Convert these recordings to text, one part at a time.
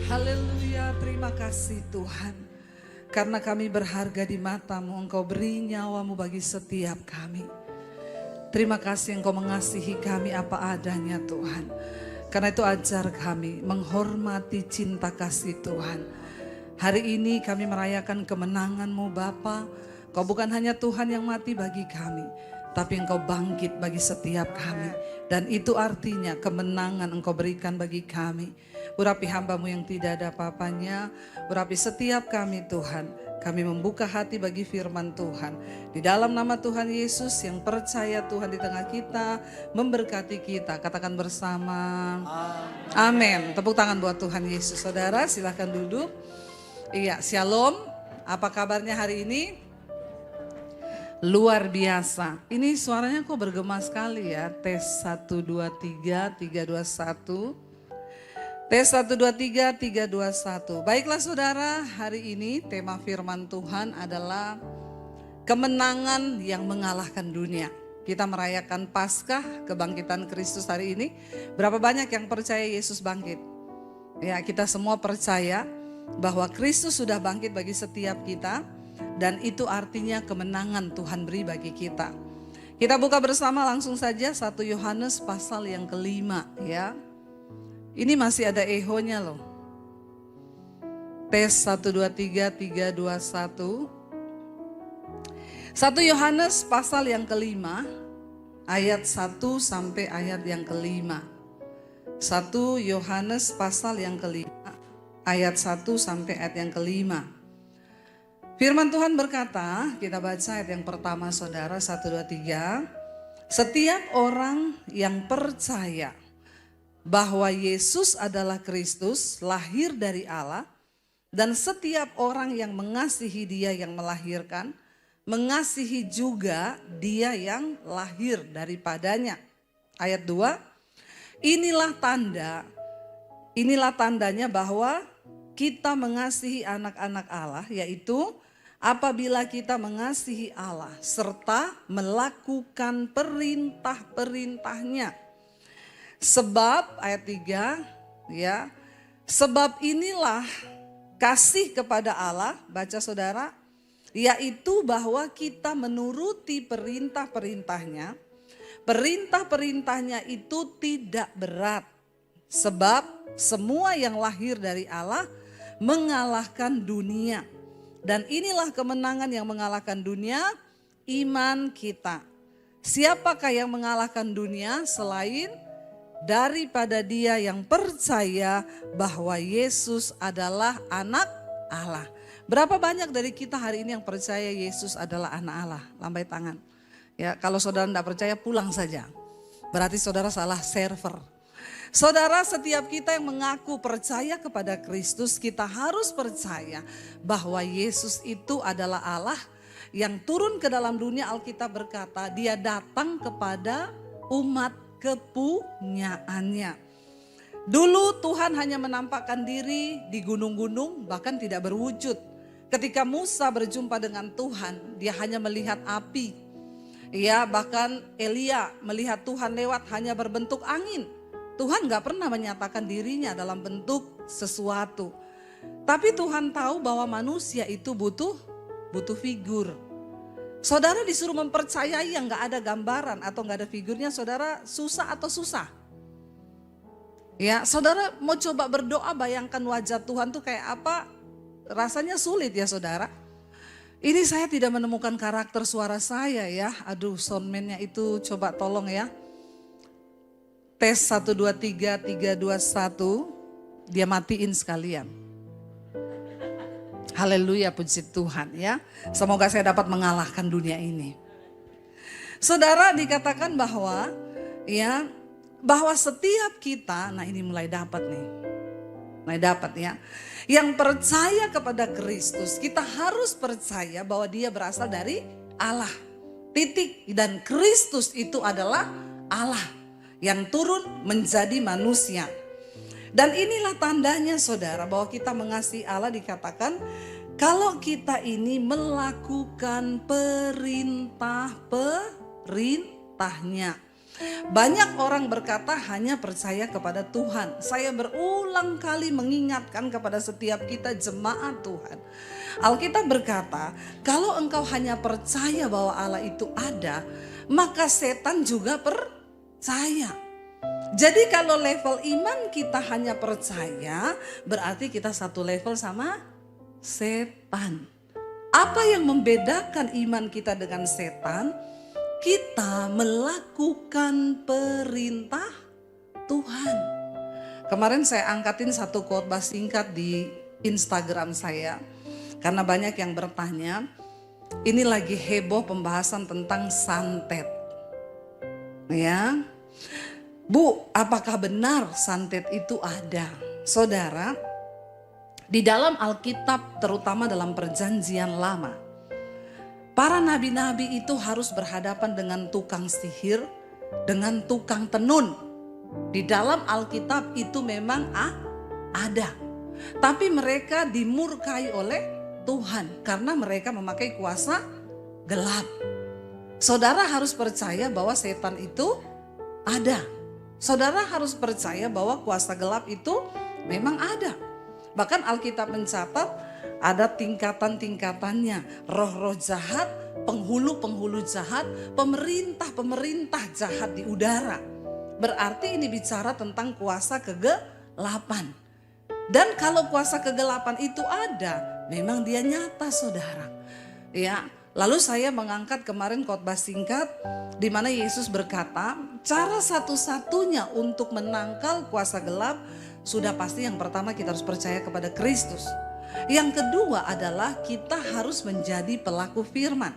Haleluya, terima kasih Tuhan. Karena kami berharga di mata-Mu, Engkau beri nyawa-Mu bagi setiap kami. Terima kasih Engkau mengasihi kami apa adanya Tuhan. Karena itu ajar kami menghormati cinta kasih Tuhan. Hari ini kami merayakan kemenangan-Mu Bapa. Kau bukan hanya Tuhan yang mati bagi kami, tapi Engkau bangkit bagi setiap kami. Dan itu artinya kemenangan Engkau berikan bagi kami. Urapi hamba-Mu yang tidak ada apa-apanya, urapi setiap kami Tuhan. Kami membuka hati bagi firman Tuhan. Di dalam nama Tuhan Yesus yang percaya Tuhan di tengah kita, memberkati kita. Katakan bersama, amin. Tepuk tangan buat Tuhan Yesus. Saudara silahkan duduk. Iya, shalom. Apa kabarnya hari ini? Luar biasa. Ini suaranya kok bergema sekali ya. Tes 1, 2, 3, 3, 2, 1. Tes 1, 2, 3, 3, 2, 1. Baiklah saudara, hari ini tema firman Tuhan adalah kemenangan yang mengalahkan dunia. Kita merayakan Paskah, kebangkitan Kristus hari ini. Berapa banyak yang percaya Yesus bangkit? Ya, kita semua percaya bahwa Kristus sudah bangkit bagi setiap kita. Dan itu artinya kemenangan Tuhan beri bagi kita. Kita buka bersama langsung saja 1 Yohanes pasal yang kelima ya. Ini masih ada ehonya loh. Tes 1, 2, 3, 3, 2, 1. 1 Yohanes pasal yang kelima, ayat 1 sampai ayat yang kelima. 1 Yohanes pasal yang kelima, ayat 1 sampai ayat yang kelima. Firman Tuhan berkata, kita baca ayat yang pertama saudara, 1, 2, 3. Setiap orang yang percaya bahwa Yesus adalah Kristus, lahir dari Allah, dan setiap orang yang mengasihi Dia yang melahirkan, mengasihi juga Dia yang lahir daripadanya. Ayat 2, inilah tandanya bahwa kita mengasihi anak-anak Allah, yaitu apabila kita mengasihi Allah serta melakukan perintah-perintahnya. Sebab ayat 3 ya, sebab inilah kasih kepada Allah, baca saudara, yaitu bahwa kita menuruti perintah-perintahnya. Perintah-perintahnya itu tidak berat, sebab semua yang lahir dari Allah mengalahkan dunia. Dan inilah kemenangan yang mengalahkan dunia, iman kita. Siapakah yang mengalahkan dunia selain daripada dia yang percaya bahwa Yesus adalah anak Allah. Berapa banyak dari kita hari ini yang percaya Yesus adalah anak Allah? Lambai tangan. Ya, kalau saudara tidak percaya pulang saja. Berarti saudara salah server. Saudara, setiap kita yang mengaku percaya kepada Kristus, kita harus percaya bahwa Yesus itu adalah Allah yang turun ke dalam dunia. Alkitab berkata, Dia datang kepada umat kepunyaannya. Dulu Tuhan hanya menampakkan diri di gunung-gunung, bahkan tidak berwujud. Ketika Musa berjumpa dengan Tuhan, dia hanya melihat api. Ya, bahkan Elia melihat Tuhan lewat hanya berbentuk angin. Tuhan gak pernah menyatakan dirinya dalam bentuk sesuatu. Tapi Tuhan tahu bahwa manusia itu butuh figur. Saudara disuruh mempercayai yang gak ada gambaran atau gak ada figurnya, saudara susah atau susah? Ya, saudara mau coba berdoa bayangkan wajah Tuhan tuh kayak apa? Rasanya sulit ya saudara. Ini saya tidak menemukan karakter suara saya ya. Aduh, soundman-nya itu coba tolong ya. Tes 1, 2, 3, 3, 2, 1. Dia matiin sekalian. Haleluya, puji Tuhan ya. Semoga saya dapat mengalahkan dunia ini. Saudara, dikatakan bahwa setiap kita, nah ini mulai dapat nih. Mulai dapat ya. Yang percaya kepada Kristus, kita harus percaya bahwa Dia berasal dari Allah. Titik. Dan Kristus itu adalah Allah yang turun menjadi manusia. Dan inilah tandanya saudara bahwa kita mengasihi Allah, dikatakan kalau kita ini melakukan perintah-perintahnya. Banyak orang berkata hanya percaya kepada Tuhan. Saya berulang kali mengingatkan kepada setiap kita jemaat Tuhan. Alkitab berkata, kalau engkau hanya percaya bahwa Allah itu ada, maka setan juga percaya. Jadi kalau level iman kita hanya percaya, berarti kita satu level sama setan. Apa yang membedakan iman kita dengan setan? Kita melakukan perintah Tuhan. Kemarin saya angkatin satu khotbah singkat di Instagram saya. Karena banyak yang bertanya, ini lagi heboh pembahasan tentang santet. Ya, Bu, apakah benar santet itu ada? Saudara, di dalam Alkitab terutama dalam Perjanjian Lama, para nabi-nabi itu harus berhadapan dengan tukang sihir, dengan tukang tenun. Di dalam Alkitab itu memang ada. Tapi mereka dimurkai oleh Tuhan karena mereka memakai kuasa gelap. Saudara harus percaya bahwa setan itu ada. Saudara harus percaya bahwa kuasa gelap itu memang ada. Bahkan Alkitab mencatat ada tingkatan-tingkatannya, roh-roh jahat, penghulu-penghulu jahat, pemerintah-pemerintah jahat di udara. Berarti ini bicara tentang kuasa kegelapan. Dan kalau kuasa kegelapan itu ada, memang dia nyata saudara. Ya, lalu saya mengangkat kemarin khotbah singkat di mana Yesus berkata, cara satu-satunya untuk menangkal kuasa gelap sudah pasti yang pertama kita harus percaya kepada Kristus. Yang kedua adalah kita harus menjadi pelaku firman.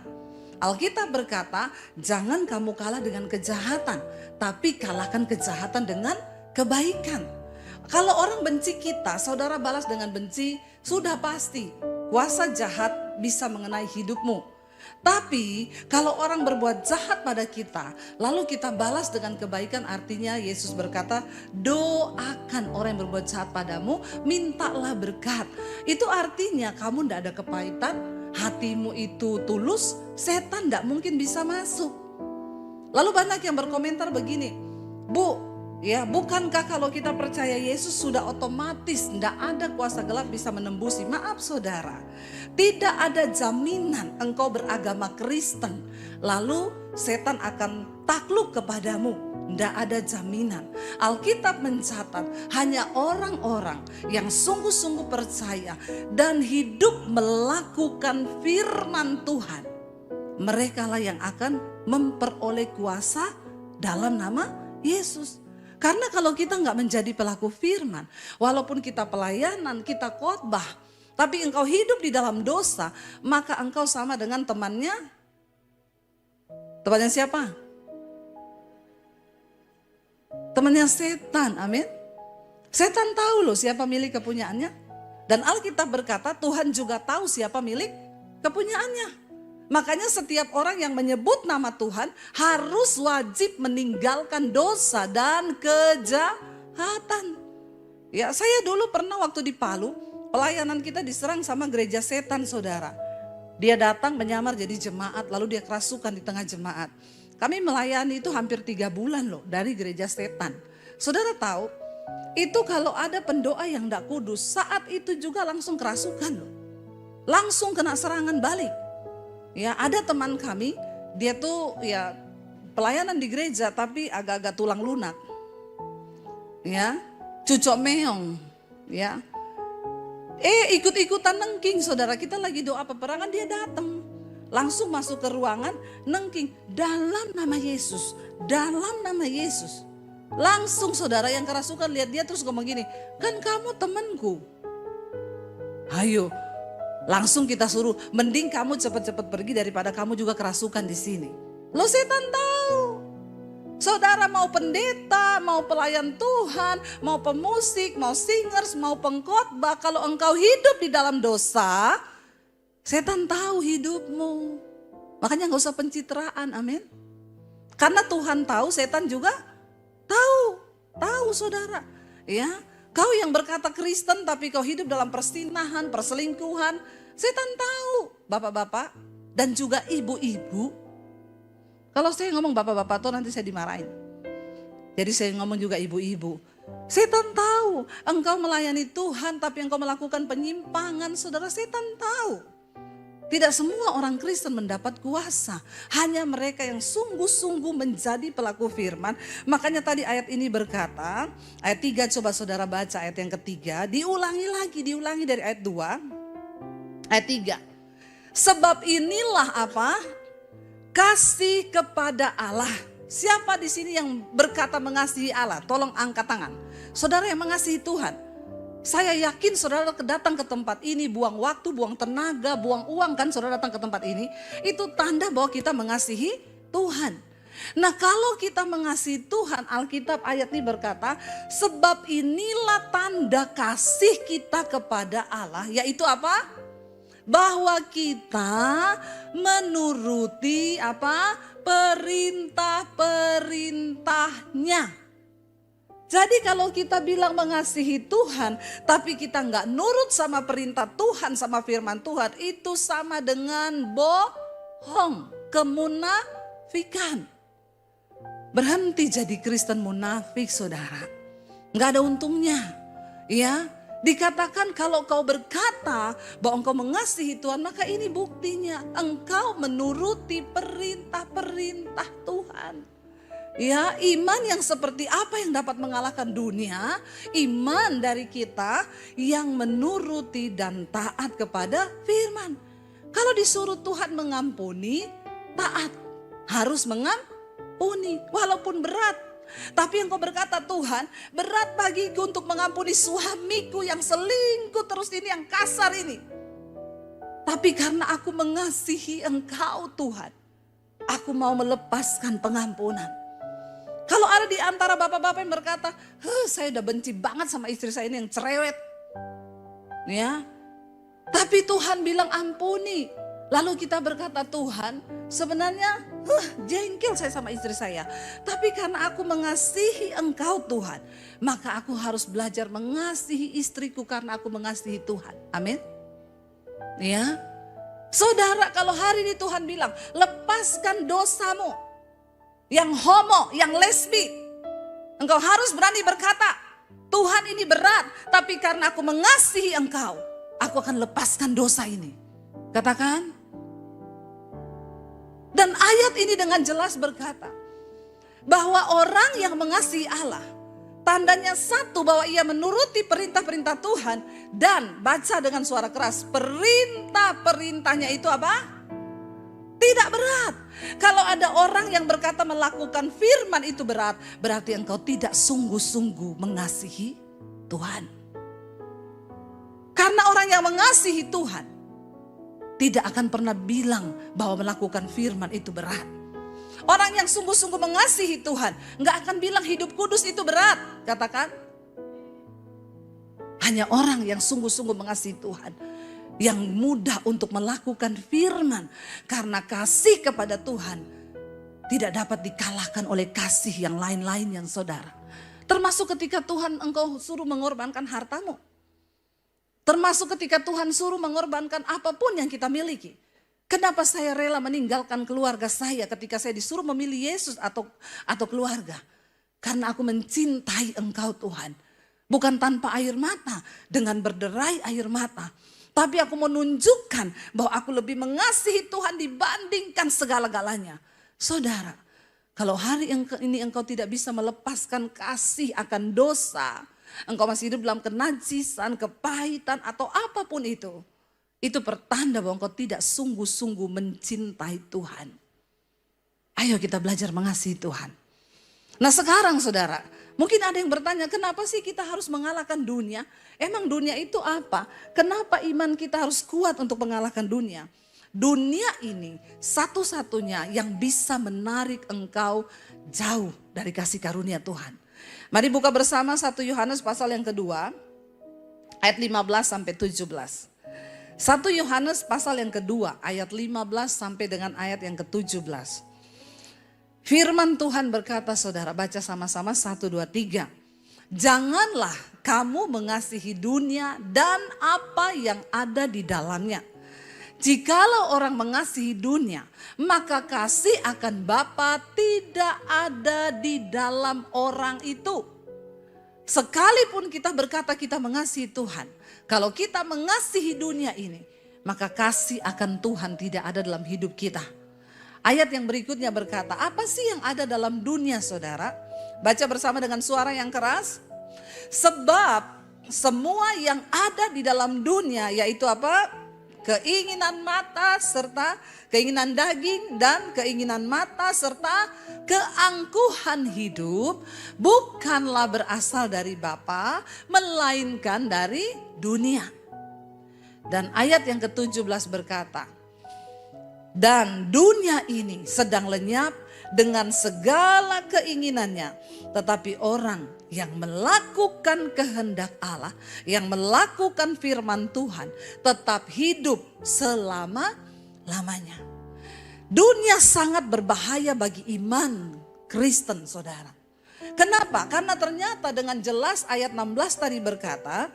Alkitab berkata, jangan kamu kalah dengan kejahatan, tapi kalahkan kejahatan dengan kebaikan. Kalau orang benci kita, saudara balas dengan benci, sudah pasti kuasa jahat bisa mengenai hidupmu. Tapi kalau orang berbuat jahat pada kita, lalu kita balas dengan kebaikan, artinya Yesus berkata, doakan orang yang berbuat jahat padamu, mintalah berkat. Itu artinya kamu tidak ada kepahitan, hatimu itu tulus, setan tidak mungkin bisa masuk. Lalu banyak yang berkomentar begini, Bu, ya bukankah kalau kita percaya Yesus sudah otomatis tidak ada kuasa gelap bisa menembusi? Maaf saudara, tidak ada jaminan engkau beragama Kristen lalu setan akan takluk kepadamu. Tidak ada jaminan. Alkitab mencatat hanya orang-orang yang sungguh-sungguh percaya dan hidup melakukan firman Tuhan, merekalah yang akan memperoleh kuasa dalam nama Yesus. Karena kalau kita nggak menjadi pelaku firman, walaupun kita pelayanan, kita khotbah, tapi engkau hidup di dalam dosa, maka engkau sama dengan temannya. Temannya siapa? Temannya setan, amin. Setan tahu loh siapa milik kepunyaannya. Dan Alkitab berkata Tuhan juga tahu siapa milik kepunyaannya. Makanya setiap orang yang menyebut nama Tuhan harus wajib meninggalkan dosa dan kejahatan. Ya, saya dulu pernah waktu di Palu, pelayanan kita diserang sama gereja setan saudara. Dia datang menyamar jadi jemaat, lalu dia kerasukan di tengah jemaat. Kami melayani itu hampir 3 bulan loh dari gereja setan. Saudara tahu, itu kalau ada pendoa yang tidak kudus, saat itu juga langsung kerasukan loh. Langsung kena serangan balik. Ya, ada teman kami, dia tuh ya pelayanan di gereja tapi agak-agak tulang lunak. Ya, cucok meong, ya. Ikut-ikutan nengking saudara, kita lagi doa peperangan dia datang. Langsung masuk ke ruangan nengking dalam nama Yesus, dalam nama Yesus. Langsung saudara yang kerasukan lihat dia terus ngomong gini, kan kamu temanku. Ayo. Langsung kita suruh, mending kamu cepat-cepat pergi daripada kamu juga kerasukan di sini. Lo setan tahu. Saudara mau pendeta, mau pelayan Tuhan, mau pemusik, mau singers, mau pengkhotbah, kalau engkau hidup di dalam dosa, setan tahu hidupmu. Makanya gak usah pencitraan, amin. Karena Tuhan tahu, setan juga tahu saudara. Ya. Kau yang berkata Kristen tapi kau hidup dalam persinahan, perselingkuhan. Setan tahu, bapak-bapak dan juga ibu-ibu. Kalau saya ngomong bapak-bapak tuh nanti saya dimarahin. Jadi saya ngomong juga ibu-ibu. Setan tahu engkau melayani Tuhan tapi engkau melakukan penyimpangan, saudara. Setan tahu. Tidak semua orang Kristen mendapat kuasa. Hanya mereka yang sungguh-sungguh menjadi pelaku firman. Makanya tadi ayat ini berkata, ayat 3 coba saudara baca ayat yang ketiga. Diulangi dari ayat 2. Ayat 3. Sebab inilah apa? Kasih kepada Allah. Siapa di sini yang berkata mengasihi Allah? Tolong angkat tangan. Saudara yang mengasihi Tuhan. Saya yakin saudara datang ke tempat ini, buang waktu, buang tenaga, buang uang kan saudara datang ke tempat ini. Itu tanda bahwa kita mengasihi Tuhan. Nah kalau kita mengasihi Tuhan, Alkitab ayat ini berkata, sebab inilah tanda kasih kita kepada Allah. Yaitu apa? Bahwa kita menuruti apa? Perintah-perintahnya. Jadi kalau kita bilang mengasihi Tuhan, tapi kita nggak nurut sama perintah Tuhan, sama firman Tuhan, itu sama dengan bohong, kemunafikan. Berhenti jadi Kristen munafik, saudara. Nggak ada untungnya, ya. Dikatakan kalau kau berkata bahwa engkau mengasihi Tuhan, maka ini buktinya engkau menuruti perintah-perintah Tuhan. Ya, iman yang seperti apa yang dapat mengalahkan dunia? Iman dari kita yang menuruti dan taat kepada firman. Kalau disuruh Tuhan mengampuni, taat. Harus mengampuni walaupun berat. Tapi engkau berkata, Tuhan, berat bagiku untuk mengampuni suamiku yang selingkuh terus ini, yang kasar ini. Tapi karena aku mengasihi Engkau Tuhan, aku mau melepaskan pengampunan. Kalau ada di antara bapak-bapak yang berkata, saya udah benci banget sama istri saya ini yang cerewet. Ya. Tapi Tuhan bilang ampuni. Lalu kita berkata, Tuhan sebenarnya jengkel saya sama istri saya. Tapi karena aku mengasihi Engkau Tuhan, maka aku harus belajar mengasihi istriku karena aku mengasihi Tuhan. Amin. Ya. Saudara, kalau hari ini Tuhan bilang, lepaskan dosamu. Yang homo, yang lesbi, engkau harus berani berkata, Tuhan ini berat, tapi karena aku mengasihi Engkau, aku akan lepaskan dosa ini. Katakan. Dan ayat ini dengan jelas berkata, bahwa orang yang mengasihi Allah, tandanya satu, bahwa ia menuruti perintah-perintah Tuhan, dan baca dengan suara keras, perintah-perintahnya itu apa? Tidak berat. Kalau ada orang yang berkata melakukan firman itu berat, berarti engkau tidak sungguh-sungguh mengasihi Tuhan. Karena orang yang mengasihi Tuhan tidak akan pernah bilang bahwa melakukan firman itu berat. Orang yang sungguh-sungguh mengasihi Tuhan nggak akan bilang hidup kudus itu berat. Katakan. Hanya orang yang sungguh-sungguh mengasihi Tuhan yang mudah untuk melakukan firman, karena kasih kepada Tuhan tidak dapat dikalahkan oleh kasih yang lain-lain yang saudara. Termasuk ketika Tuhan engkau suruh mengorbankan hartamu. Termasuk ketika Tuhan suruh mengorbankan apapun yang kita miliki. Kenapa saya rela meninggalkan keluarga saya ketika saya disuruh memilih Yesus atau keluarga? Karena aku mencintai Engkau Tuhan. Bukan tanpa air mata, dengan berderai air mata. Tapi aku menunjukkan bahwa aku lebih mengasihi Tuhan dibandingkan segala-galanya. Saudara, kalau hari ini engkau tidak bisa melepaskan kasih akan dosa, engkau masih hidup dalam kenajisan, kepahitan atau apapun itu pertanda bahwa engkau tidak sungguh-sungguh mencintai Tuhan. Ayo kita belajar mengasihi Tuhan. Nah sekarang saudara, mungkin ada yang bertanya, kenapa sih kita harus mengalahkan dunia? Emang dunia itu apa? Kenapa iman kita harus kuat untuk mengalahkan dunia? Dunia ini satu-satunya yang bisa menarik engkau jauh dari kasih karunia Tuhan. Mari buka bersama 1 Yohanes pasal yang kedua, ayat 15 sampai 17. 1 Yohanes pasal yang kedua, ayat 15 sampai dengan ayat yang ke-17. Firman Tuhan berkata, saudara, baca sama-sama 1, 2, 3. Janganlah kamu mengasihi dunia dan apa yang ada di dalamnya. Jikalau orang mengasihi dunia, maka kasih akan Bapa tidak ada di dalam orang itu. Sekalipun kita berkata kita mengasihi Tuhan, kalau kita mengasihi dunia ini, maka kasih akan Tuhan tidak ada dalam hidup kita. Ayat yang berikutnya berkata, apa sih yang ada dalam dunia, saudara? Baca bersama dengan suara yang keras. Sebab semua yang ada di dalam dunia, yaitu apa? Keinginan mata serta keinginan daging dan keinginan mata serta keangkuhan hidup bukanlah berasal dari Bapa, melainkan dari dunia. Dan ayat yang ke-17 berkata, dan dunia ini sedang lenyap dengan segala keinginannya, tetapi orang yang melakukan kehendak Allah, yang melakukan firman Tuhan, tetap hidup selama-lamanya. Dunia sangat berbahaya bagi iman Kristen, saudara. Kenapa? Karena ternyata dengan jelas ayat 16 tadi berkata,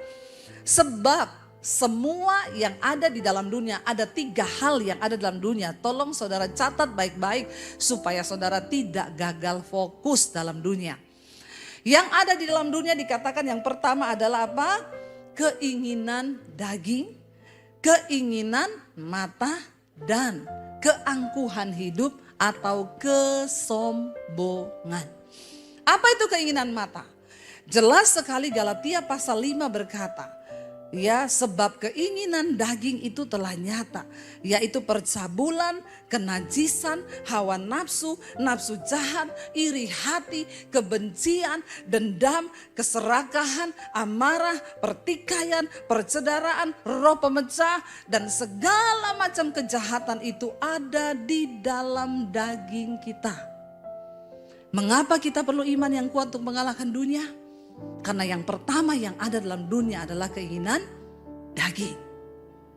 sebab semua yang ada di dalam dunia, ada 3 hal yang ada dalam dunia. Tolong saudara catat baik-baik supaya saudara tidak gagal fokus dalam dunia. Yang ada di dalam dunia dikatakan yang pertama adalah apa? Keinginan daging, keinginan mata, dan keangkuhan hidup atau kesombongan. Apa itu keinginan mata? Jelas sekali Galatia pasal 5 berkata, ya, sebab keinginan daging itu telah nyata, yaitu percabulan, kenajisan, hawa nafsu, nafsu jahat, iri hati, kebencian, dendam, keserakahan, amarah, pertikaian, percederaan, roh pemecah, dan segala macam kejahatan itu ada di dalam daging kita. Mengapa kita perlu iman yang kuat untuk mengalahkan dunia? Karena yang pertama yang ada dalam dunia adalah keinginan daging.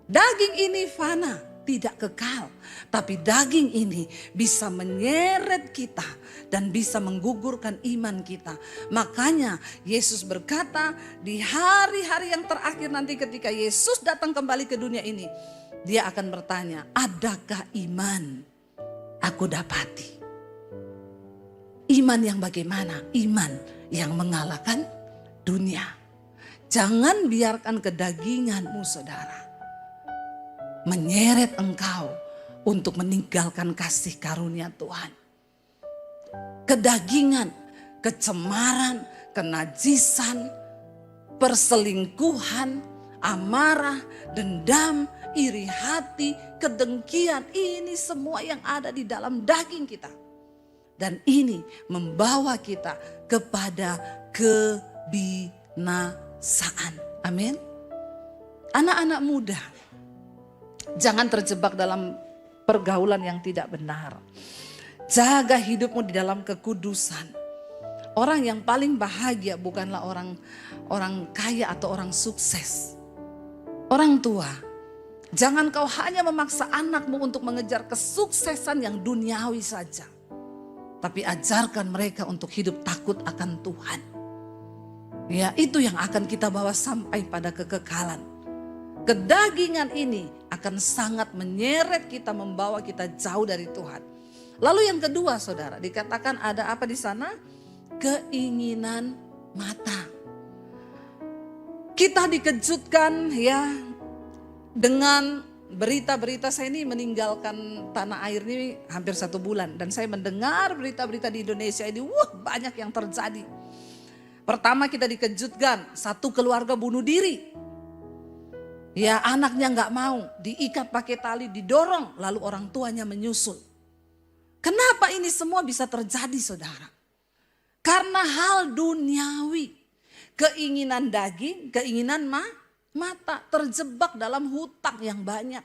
Daging ini fana, tidak kekal. Tapi daging ini bisa menyeret kita dan bisa menggugurkan iman kita. Makanya Yesus berkata di hari-hari yang terakhir nanti ketika Yesus datang kembali ke dunia ini, dia akan bertanya, adakah iman aku dapati? Iman yang bagaimana? Iman yang mengalahkan dunia. Jangan biarkan kedaginganmu, saudara, menyeret engkau untuk meninggalkan kasih karunia Tuhan. Kedagingan, kecemaran, kenajisan, perselingkuhan, amarah, dendam, iri hati, kedengkian, ini semua yang ada di dalam daging kita. Dan ini membawa kita kepada kebinasaan. Amin. Anak-anak muda, jangan terjebak dalam pergaulan yang tidak benar. Jaga hidupmu di dalam kekudusan. Orang yang paling bahagia bukanlah orang kaya atau orang sukses. Orang tua, jangan kau hanya memaksa anakmu untuk mengejar kesuksesan yang duniawi saja. Tapi ajarkan mereka untuk hidup takut akan Tuhan. Ya, itu yang akan kita bawa sampai pada kekekalan. Kedagingan ini akan sangat menyeret kita, membawa kita jauh dari Tuhan. Lalu yang kedua, saudara, dikatakan ada apa di sana? Keinginan mata. Kita dikejutkan ya dengan berita-berita. Saya ini meninggalkan tanah air ini hampir 1 bulan. Dan saya mendengar berita-berita di Indonesia ini, banyak yang terjadi. Pertama kita dikejutkan, 1 keluarga bunuh diri. Ya, anaknya gak mau, diikat pakai tali, didorong, lalu orang tuanya menyusul. Kenapa ini semua bisa terjadi, saudara? Karena hal duniawi, keinginan daging, keinginan mata, terjebak dalam hutang yang banyak.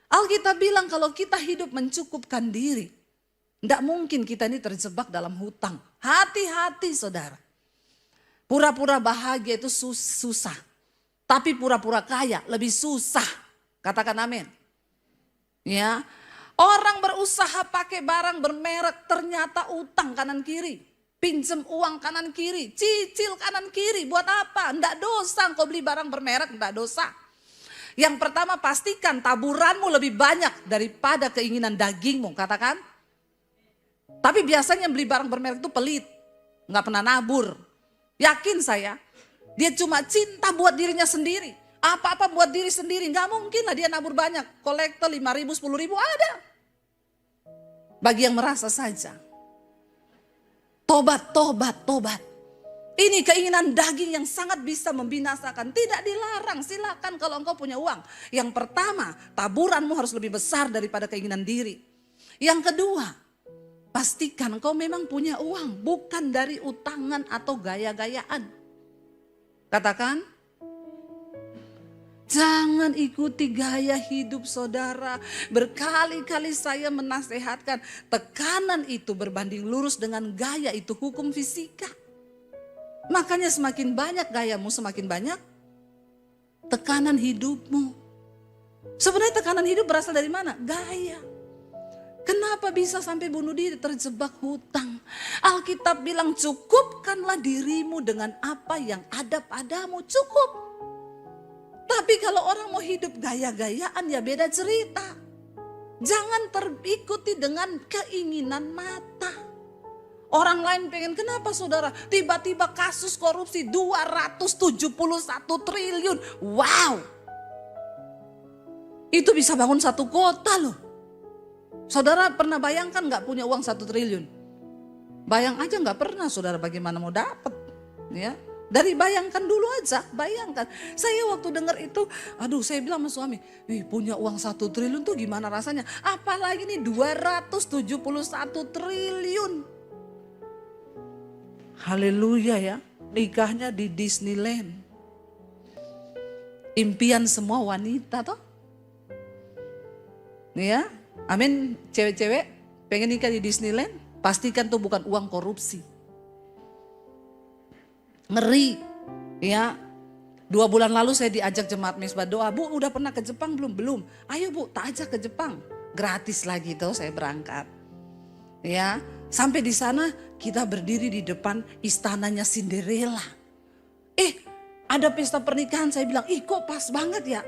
Alkitab bilang kalau kita hidup mencukupkan diri, tidak mungkin kita ini terjebak dalam hutang. Hati-hati, saudara. Pura-pura bahagia itu susah. Tapi pura-pura kaya lebih susah. Katakan amin. Ya, orang berusaha pakai barang bermerek, ternyata utang kanan kiri. Pinjam uang kanan kiri, cicil kanan kiri, buat apa? Enggak dosa, kau beli barang bermerek enggak dosa. Yang pertama, pastikan taburanmu lebih banyak daripada keinginan dagingmu, katakan. Tapi biasanya yang beli barang bermerek itu pelit, nggak pernah nabur. Yakin saya, dia cuma cinta buat dirinya sendiri. Apa-apa buat diri sendiri, nggak mungkin lah dia nabur banyak. Kolektor 5.000, 10.000 ada. Bagi yang merasa saja. Tobat, tobat, tobat. Ini keinginan daging yang sangat bisa membinasakan. Tidak dilarang, silakan kalau engkau punya uang. Yang pertama, taburanmu harus lebih besar daripada keinginan diri. Yang kedua, pastikan engkau memang punya uang. Bukan dari utangan atau gaya-gayaan. Katakan, jangan ikuti gaya hidup saudara. Berkali-kali saya menasehatkan, tekanan itu berbanding lurus dengan gaya itu hukum fisika. Makanya semakin banyak gayamu, semakin banyak tekanan hidupmu. Sebenarnya tekanan hidup berasal dari mana? Gaya. Kenapa bisa sampai bunuh diri, terjebak hutang? Alkitab bilang cukupkanlah dirimu dengan apa yang ada padamu, cukup. Tapi kalau orang mau hidup gaya-gayaan ya beda cerita. Jangan terikuti dengan keinginan mata. Orang lain pengen, kenapa saudara? Tiba-tiba kasus korupsi 271 triliun. Wow. Itu bisa bangun satu kota loh. Saudara pernah bayangkan gak punya uang 1 triliun? Bayang aja gak pernah saudara, bagaimana mau dapat. Ya. Dari bayangkan dulu aja, bayangkan. Saya waktu dengar itu, saya bilang sama suami, punya uang 1 triliun tuh gimana rasanya? Apalagi nih 271 triliun. Haleluya ya, nikahnya di Disneyland. Impian semua wanita toh. Ya, amin. Cewek-cewek pengen nikah di Disneyland, pastikan tuh bukan uang korupsi. Ngeri, ya. 2 bulan lalu saya diajak jemaat Mesbah doa, Bu udah pernah ke Jepang belum? Belum. Ayo Bu, tak ajak ke Jepang. Gratis lagi tuh saya berangkat. Ya, sampai di sana kita berdiri di depan istananya Cinderella. Ada pesta pernikahan, saya bilang, kok pas banget ya.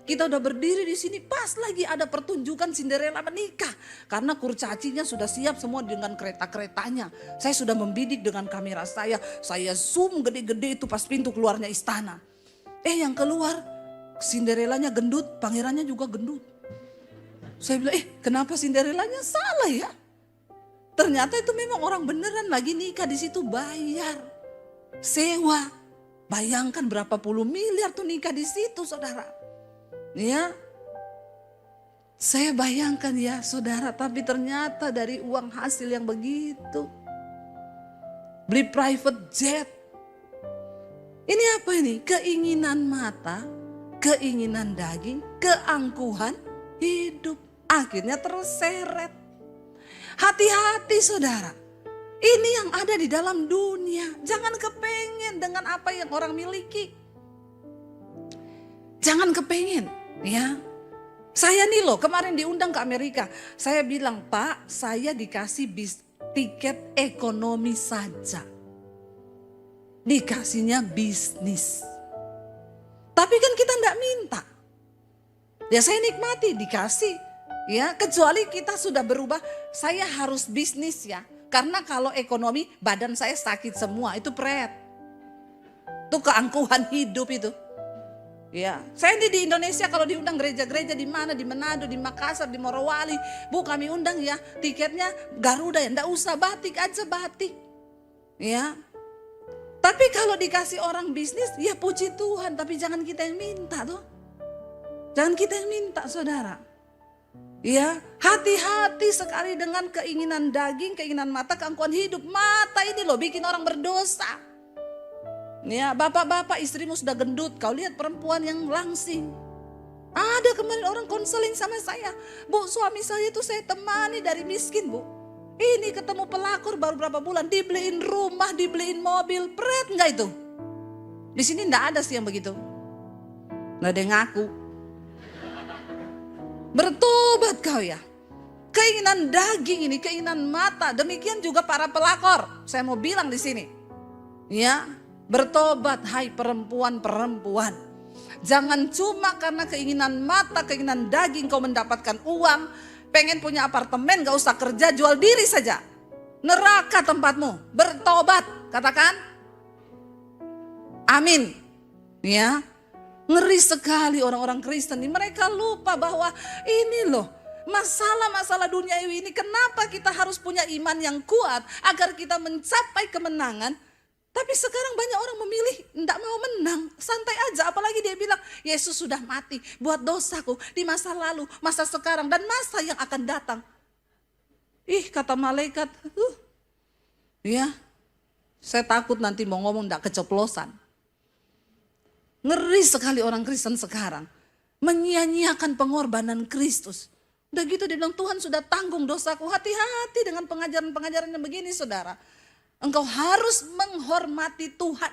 Kita udah berdiri di sini, pas lagi ada pertunjukan Cinderella menikah. Karena kurcacinya sudah siap semua dengan kereta-keretanya. Saya sudah membidik dengan kamera saya zoom gede-gede itu pas pintu keluarnya istana. Yang keluar Cinderellanya gendut, pangerannya juga gendut. Saya bilang, kenapa Cinderellanya salah ya? Ternyata itu memang orang beneran lagi nikah di situ, bayar sewa. Bayangkan berapa puluh miliar tuh nikah di situ, saudara. Ya, saya bayangkan ya, saudara. Tapi ternyata dari uang hasil yang begitu, beli private jet. Ini apa ini? Keinginan mata, keinginan daging, keangkuhan hidup. Akhirnya terseret. Hati-hati saudara, ini yang ada di dalam dunia. Jangan kepengen dengan apa yang orang miliki. Jangan kepengen ya. Saya nih loh kemarin diundang ke Amerika. Saya bilang, Pak, saya dikasih tiket ekonomi saja. Dikasihnya bisnis. Tapi kan kita enggak minta. Ya saya nikmati dikasih. Ya, kecuali kita sudah berubah, saya harus bisnis ya. Karena kalau ekonomi badan saya sakit semua, itu pret. Itu keangkuhan hidup itu. Ya, saya ini di Indonesia kalau diundang gereja-gereja di mana, di Manado, di Makassar, di Morowali, Bu kami undang ya, tiketnya Garuda ya, enggak usah, batik aja batik. Ya. Tapi kalau dikasih orang bisnis, ya puji Tuhan, tapi jangan kita yang minta tuh. Jangan kita yang minta, saudara. Ya, hati-hati sekali dengan keinginan daging, keinginan mata, keangkuhan hidup. Mata ini loh bikin orang berdosa. Ya, bapak-bapak istrimu sudah gendut, kau lihat perempuan yang langsing. Ada kemarin orang konseling sama saya, Bu suami saya itu saya temani dari miskin Bu. Ini ketemu pelakor baru berapa bulan, dibeliin rumah, dibeliin mobil, pret enggak itu? Di sini enggak ada sih yang begitu. Enggak ada yang ngaku. Bertobat kau ya. Keinginan daging ini, keinginan mata, demikian juga para pelakor. Saya mau bilang di sini. Ya, bertobat hai perempuan-perempuan. Jangan cuma karena keinginan mata, keinginan daging kau mendapatkan uang, pengen punya apartemen, gak usah kerja, jual diri saja. Neraka tempatmu, bertobat, katakan amin. Ya, ngeri sekali orang-orang Kristen ini, mereka lupa bahwa ini loh, masalah-masalah duniawi ini, kenapa kita harus punya iman yang kuat agar kita mencapai kemenangan. Tapi sekarang banyak orang memilih tidak mau menang, santai aja. Apalagi dia bilang Yesus sudah mati buat dosaku di masa lalu, masa sekarang, dan masa yang akan datang. Kata malaikat, ya, saya takut nanti mau ngomong tidak keceplosan. Ngeri sekali orang Kristen sekarang, menyia-nyiakan pengorbanan Kristus. Udah gitu dia bilang Tuhan sudah tanggung dosaku. Hati-hati dengan pengajaran-pengajaran yang begini saudara. Engkau harus menghormati Tuhan.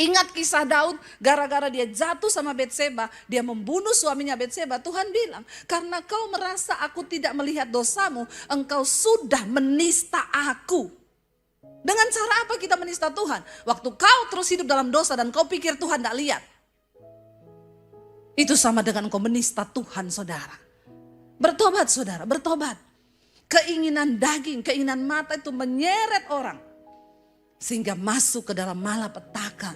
Ingat kisah Daud, gara-gara dia jatuh sama Betseba, dia membunuh suaminya Betseba. Tuhan bilang, karena kau merasa aku tidak melihat dosamu, engkau sudah menista aku. Dengan cara apa kita menista Tuhan? Waktu kau terus hidup dalam dosa dan kau pikir Tuhan tidak lihat. Itu sama dengan kau menista Tuhan, saudara. Bertobat saudara, bertobat. Keinginan daging, keinginan mata itu menyeret orang. Sehingga masuk ke dalam malapetaka.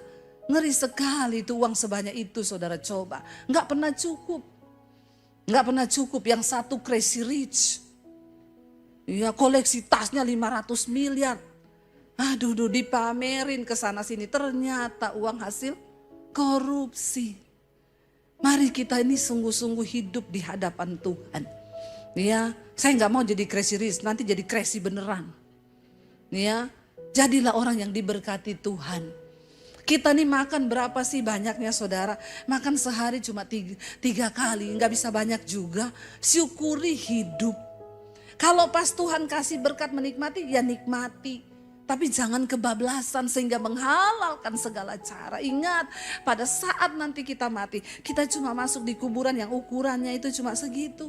Ngeri sekali itu uang sebanyak itu saudara coba. Nggak pernah cukup. Nggak pernah cukup. Yang satu crazy rich. Ya, koleksi tasnya 500 miliar. Aduh, dipamerin ke sana sini. Ternyata uang hasil korupsi. Mari kita ini sungguh-sungguh hidup di hadapan Tuhan. Ya, saya nggak mau jadi crazy rich, nanti jadi crazy beneran. Ya, jadilah orang yang diberkati Tuhan. Kita nih makan berapa sih banyaknya saudara? Makan sehari cuma 3 kali, nggak bisa banyak juga. Syukuri hidup. Kalau pas Tuhan kasih berkat menikmati, ya nikmati. Tapi jangan kebablasan sehingga menghalalkan segala cara. Ingat, pada saat nanti kita mati, kita cuma masuk di kuburan yang ukurannya itu cuma segitu.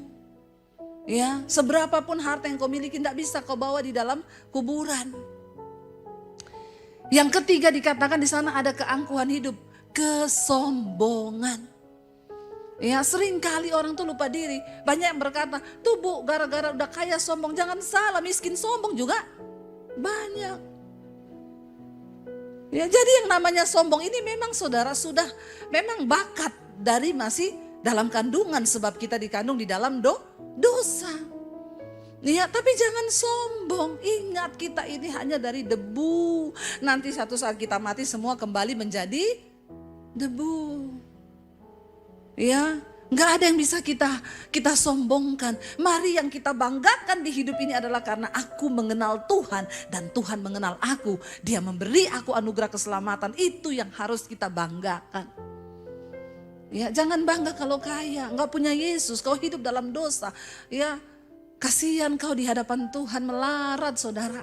Ya, seberapapun harta yang kau miliki tidak bisa kau bawa di dalam kuburan. Yang ketiga dikatakan di sana ada keangkuhan hidup, kesombongan. Ya, sering kali orang tuh lupa diri. Banyak yang berkata, tuh bu, gara-gara udah kaya sombong. Jangan salah, miskin sombong juga banyak. Ya, jadi yang namanya sombong ini memang saudara sudah memang bakat dari masih dalam kandungan, sebab kita dikandung di dalam dosa. Ya, tapi jangan sombong. Ingat kita ini hanya dari debu. Nanti satu saat kita mati semua kembali menjadi debu. Ya, nggak ada yang bisa kita sombongkan. Mari yang kita banggakan di hidup ini adalah karena aku mengenal Tuhan dan Tuhan mengenal aku. Dia memberi aku anugerah keselamatan. Itu yang harus kita banggakan. Ya, jangan bangga kalau kaya, nggak punya Yesus, kau hidup dalam dosa. Ya, kasihan kau di hadapan Tuhan melarat saudara.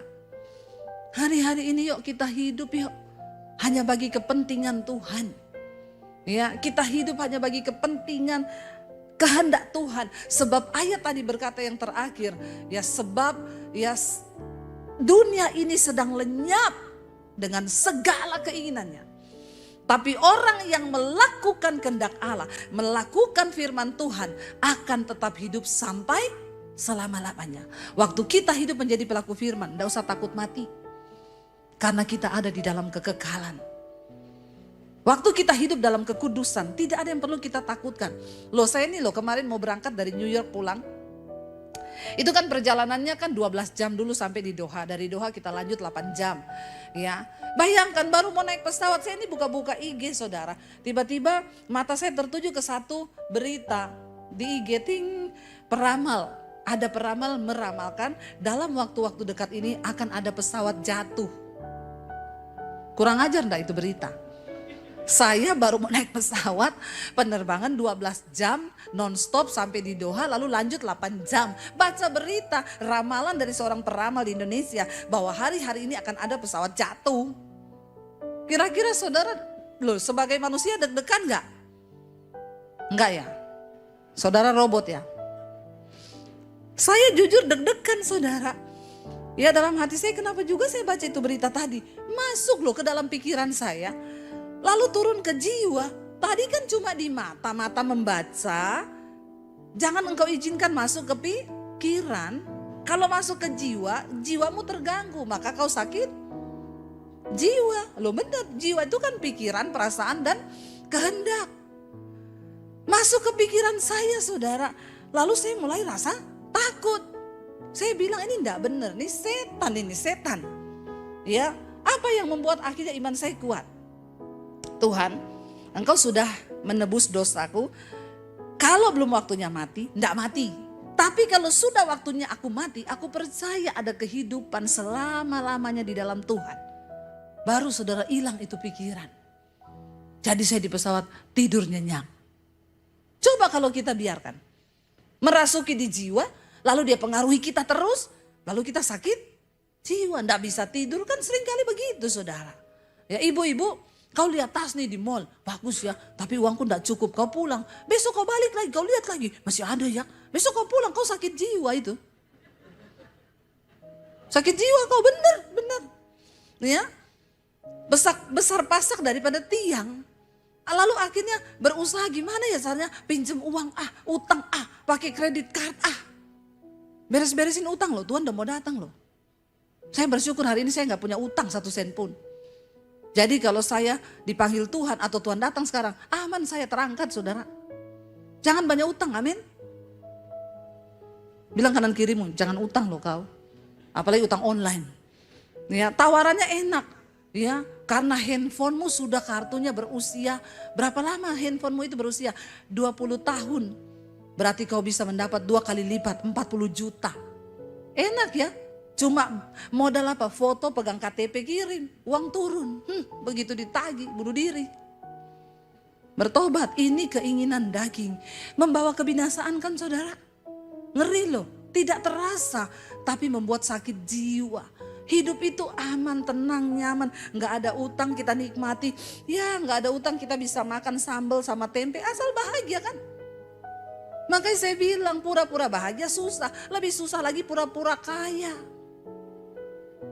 Hari-hari ini yuk kita hidup yuk hanya bagi kepentingan Tuhan. Ya, kita hidup hanya bagi kepentingan kehendak Tuhan. Sebab ayat tadi berkata yang terakhir, ya sebab ya dunia ini sedang lenyap dengan segala keinginannya. Tapi orang yang melakukan kehendak Allah, melakukan firman Tuhan akan tetap hidup sampai selama-lamanya. Waktu kita hidup menjadi pelaku firman, tidak usah takut mati. Karena kita ada di dalam kekekalan. Waktu kita hidup dalam kekudusan, tidak ada yang perlu kita takutkan. Loh, saya ini loh kemarin mau berangkat dari New York pulang. Itu kan perjalanannya kan 12 jam dulu sampai di Doha. Dari Doha kita lanjut 8 jam. Ya, bayangkan baru mau naik pesawat, saya ini buka-buka IG saudara. Tiba-tiba mata saya tertuju ke satu berita di IG, peramal. Ada peramal meramalkan dalam waktu-waktu dekat ini akan ada pesawat jatuh. Kurang ajar enggak itu berita? Saya baru mau naik pesawat, penerbangan 12 jam non-stop sampai di Doha, lalu lanjut 8 jam. Baca berita, ramalan dari seorang peramal di Indonesia bahwa hari-hari ini akan ada pesawat jatuh. Kira-kira saudara, loh sebagai manusia deg-degan enggak? Enggak ya? Saudara robot ya? Saya jujur deg-degan saudara. Ya dalam hati saya kenapa juga saya baca itu berita tadi. Masuk loh ke dalam pikiran saya. Lalu turun ke jiwa. Tadi kan cuma di mata, mata membaca. Jangan engkau izinkan masuk ke pikiran. Kalau masuk ke jiwa, jiwamu terganggu, maka kau sakit jiwa. Loh benar, jiwa itu kan pikiran, perasaan, dan kehendak. Masuk ke pikiran saya, saudara. Lalu saya mulai rasa takut. Saya bilang ini enggak benar, ini setan. Ya, apa yang membuat akhirnya iman saya kuat? Tuhan, engkau sudah menebus dosaku. Kalau belum waktunya mati, enggak mati. Tapi kalau sudah waktunya aku mati, aku percaya ada kehidupan selama-lamanya di dalam Tuhan. Baru saudara hilang itu pikiran. Jadi saya di pesawat tidur nyenyak. Coba kalau kita biarkan. Merasuki di jiwa, lalu dia pengaruhi kita terus, lalu kita sakit jiwa. Nggak bisa tidur kan seringkali begitu saudara. Ya ibu-ibu, kau lihat tas nih di mall, bagus ya, tapi uangku nggak cukup, kau pulang. Besok kau balik lagi, kau lihat lagi, masih ada ya. Besok kau pulang, kau sakit jiwa itu. Sakit jiwa kau, bener. Ya, besar pasak daripada tiang. Lalu akhirnya berusaha gimana ya caranya, pinjam uang utang pakai kredit card beres-beresin utang loh, Tuhan udah mau datang loh. Saya bersyukur hari ini saya nggak punya utang 1 sen pun. Jadi kalau saya dipanggil Tuhan atau Tuhan datang sekarang, aman, saya terangkat saudara. Jangan banyak utang, amin. Bilang kanan kirimu, jangan utang loh kau. Apalagi utang online. Ya, tawarannya enak. Ya, karena handphonemu sudah kartunya berusia, berapa lama handphonemu itu berusia? 20 tahun. Berarti kau bisa mendapat 2 kali lipat, 40 juta. Enak ya. Cuma modal apa? Foto, pegang KTP, kirim, uang turun. Begitu ditagih, bunuh diri. Bertobat, ini keinginan daging. Membawa kebinasaan kan saudara. Ngeri loh, tidak terasa, tapi membuat sakit jiwa. Hidup itu aman, tenang, nyaman. Nggak ada utang, kita nikmati. Ya nggak ada utang, kita bisa makan sambal sama tempe, asal bahagia kan. Makanya saya bilang pura-pura bahagia susah. Lebih susah lagi pura-pura kaya.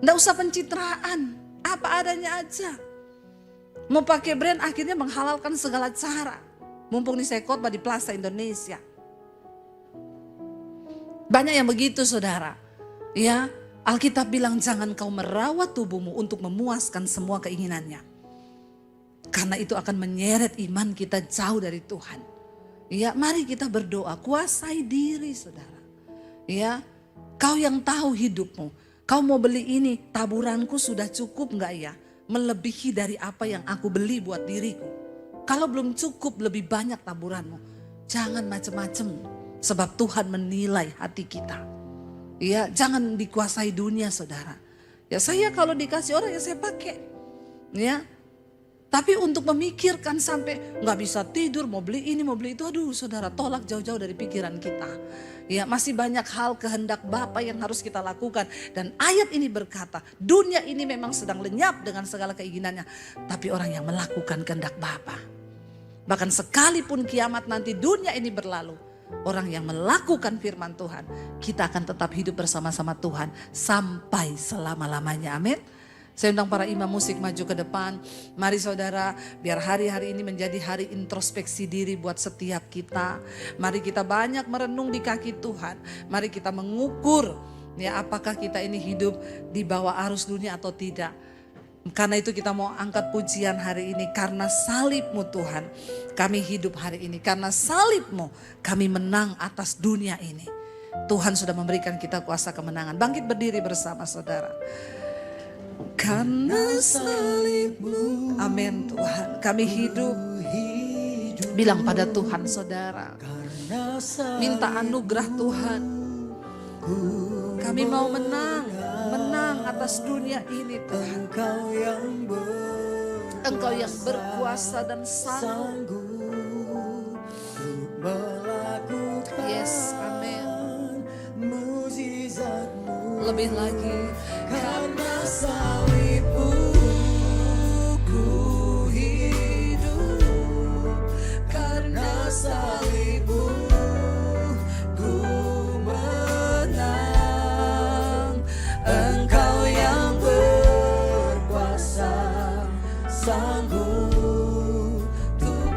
Nggak usah pencitraan, apa adanya aja. Mau pakai brand akhirnya menghalalkan segala cara. Mumpung nih saya khotbah di Plaza Indonesia. Banyak yang begitu saudara. Ya, Alkitab bilang jangan kau merawat tubuhmu untuk memuaskan semua keinginannya. Karena itu akan menyeret iman kita jauh dari Tuhan. Ya, mari kita berdoa, kuasai diri saudara. Ya, kau yang tahu hidupmu. Kau mau beli ini, taburanku sudah cukup enggak ya? Melebihi dari apa yang aku beli buat diriku. Kalau belum cukup lebih banyak taburanmu. Jangan macam-macam. Sebab Tuhan menilai hati kita. Ya, jangan dikuasai dunia saudara. Ya saya kalau dikasih orang ya saya pakai. Ya. Tapi untuk memikirkan sampai nggak bisa tidur, mau beli ini, mau beli itu, aduh saudara, tolak jauh-jauh dari pikiran kita. Ya, masih banyak hal kehendak Bapa yang harus kita lakukan. Dan ayat ini berkata, dunia ini memang sedang lenyap dengan segala keinginannya. Tapi orang yang melakukan kehendak Bapa. Bahkan sekalipun kiamat nanti dunia ini berlalu, orang yang melakukan firman Tuhan, kita akan tetap hidup bersama-sama Tuhan sampai selama-lamanya. Amin. Saya undang para imam musik maju ke depan. Mari saudara, biar hari-hari ini menjadi hari introspeksi diri buat setiap kita. Mari kita banyak merenung di kaki Tuhan. Mari kita mengukur ya apakah kita ini hidup di bawah arus dunia atau tidak. Karena itu kita mau angkat pujian hari ini. Karena salib-Mu Tuhan, kami hidup hari ini. Karena salib-Mu kami menang atas dunia ini. Tuhan sudah memberikan kita kuasa kemenangan. Bangkit berdiri bersama saudara. Karena salib-Mu, amin Tuhan, kami hidup. Bilang pada Tuhan saudara, minta anugerah Tuhan. Kami mau menang atas dunia ini Tuhan. Engkau yang berkuasa dan sanggup. Yes, amin. Lebih lagi, karena salib-Mu ku hidup, karena salib-Mu ku menang. Engkau yang berkuasa sanggup untuk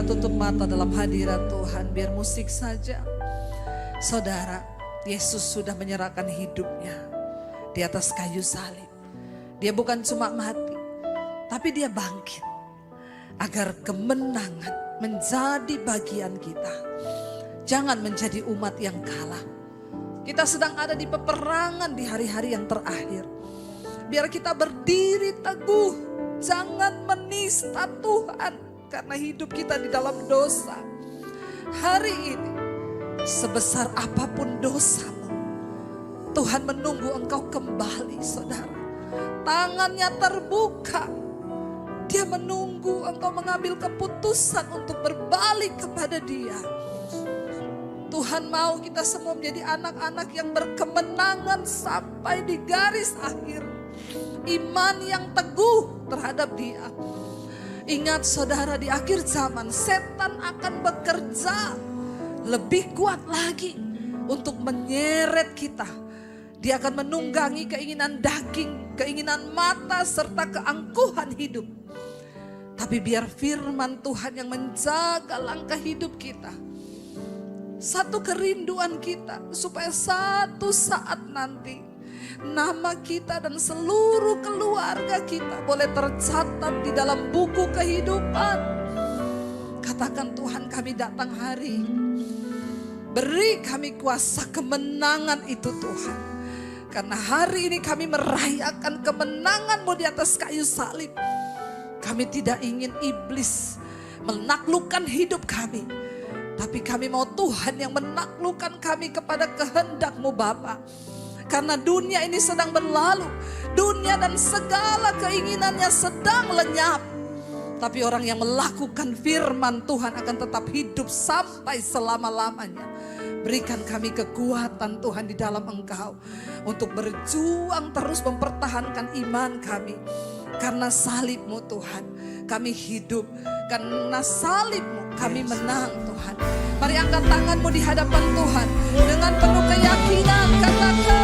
tutup mata dalam hadirat Tuhan. Biar musik saja. Saudara, Yesus sudah menyerahkan hidupnya di atas kayu salib. Dia bukan cuma mati, tapi dia bangkit. Agar kemenangan menjadi bagian kita. Jangan menjadi umat yang kalah. Kita sedang ada di peperangan di hari-hari yang terakhir. Biar kita berdiri teguh. Jangan menista Tuhan. Karena hidup kita di dalam dosa. Hari ini, sebesar apapun dosamu, Tuhan menunggu engkau kembali, saudara. Tangannya terbuka. Dia menunggu engkau mengambil keputusan untuk berbalik kepada Dia. Tuhan mau kita semua menjadi anak-anak yang berkemenangan sampai di garis akhir. Iman yang teguh terhadap Dia. Ingat saudara, di akhir zaman setan akan bekerja lebih kuat lagi untuk menyeret kita. Dia akan menunggangi keinginan daging, keinginan mata, serta keangkuhan hidup. Tapi biar firman Tuhan yang menjaga langkah hidup kita. Satu kerinduan kita supaya satu saat nanti nama kita dan seluruh keluarga kita boleh tercatat di dalam buku kehidupan. Katakan, Tuhan, kami datang hari ini. Beri kami kuasa kemenangan itu, Tuhan. Karena hari ini kami merayakan kemenangan-Mu di atas kayu salib. Kami tidak ingin iblis menaklukkan hidup kami. Tapi kami mau Tuhan yang menaklukkan kami kepada kehendak-Mu, Bapa. Karena dunia ini sedang berlalu. Dunia dan segala keinginannya sedang lenyap. Tapi orang yang melakukan firman Tuhan akan tetap hidup sampai selama-lamanya. Berikan kami kekuatan Tuhan di dalam Engkau. Untuk berjuang terus mempertahankan iman kami. Karena salib-Mu Tuhan, kami hidup. Karena salib-Mu kami menang, Tuhan. Mari angkat tanganmu di hadapan Tuhan. Dengan penuh keyakinan katakan,